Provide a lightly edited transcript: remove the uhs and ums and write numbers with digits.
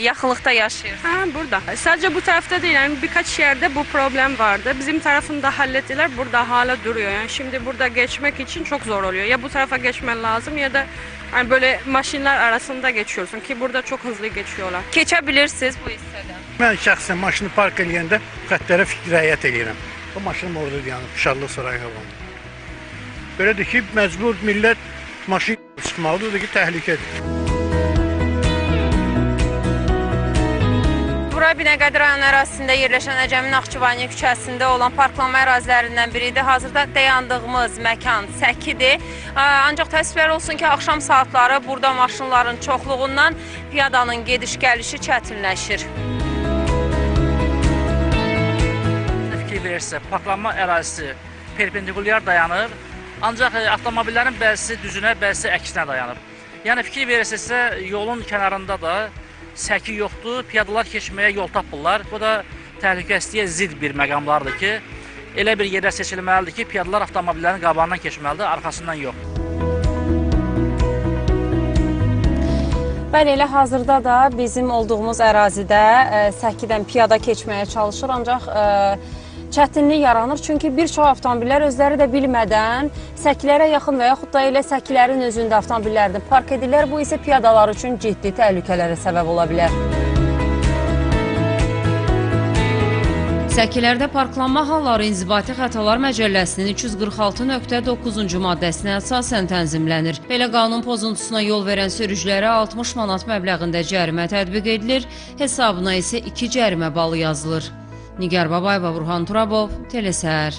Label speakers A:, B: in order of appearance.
A: Yaxınlıqda yaşayır.
B: Burada. Sadece bu tarafta değil, yani birkaç yerde bu problem vardı. Bizim tarafında hallettiler, burada hala duruyor. Yani şimdi burada geçmek için çok zor oluyor. Ya bu tarafa geçmen lazım ya da yani böyle maşinler arasında geçiyorsun ki burada çok hızlı geçiyorlar.
A: Keçebilirsiniz bu hissədən.
C: Mən şəxsən maşını park eləyəndə xəttlərə riayət edirəm. O maşınım orada yanıb, Şarlı Saray havanı. Belədir ki, məcbur millət maşın çıxmalıdır, odur ki, təhlükədir.
A: Bura Binəqədi rayon ərazisində yerləşən Əcəmi Naxçıvani küçəsində olan parklanma ərazilərindən biridir. Hazırda dayandığımız məkan Səkidir. Ancaq təəssüflər olsun ki, axşam saatları burada maşınların çoxluğundan piyadanın gediş-gəlişi çətinləşir.
D: Fikir verirsə, parklanma ərazisi perpendikulyar dayanır, ancaq avtomobillərin bəzisi düzünə, bəzisi əksinə dayanır. Yəni fikir verirsə, yolun kənarında da səki yoxdur, piyadalar keçməyə yol tapırlar. Bu da təhlükəsizliyə zidd bir məqamlardır ki, elə bir yerə seçilməlidir ki, piyadalar avtomobillərin qabağından keçməlidir, arxasından yox.
A: Bəli, elə hazırda da bizim olduğumuz ərazidə Səkidən piyada keçməyə çalışır, ancaq çətinlik yaranır. Çünki bir çox avtomobillər özləri də bilmədən səkilərə yaxın və yaxud da elə səkilərin özündə avtomobillərini park edirlər. Bu isə piyadalar üçün ciddi təhlükələrə səbəb ola bilər. Səkilərdə parklanma halları İnzibati Xətalar Məcəlləsinin 346.9-cu maddəsinə əsasən tənzimlənir. Belə qanun pozuntusuna yol verən sürücülərə 60 manat məbləğində cərimə tətbiq edilir, hesabına isə 2 cərimə balı yazılır. Nigar Babayeva, Burhan Turabov, Telesər.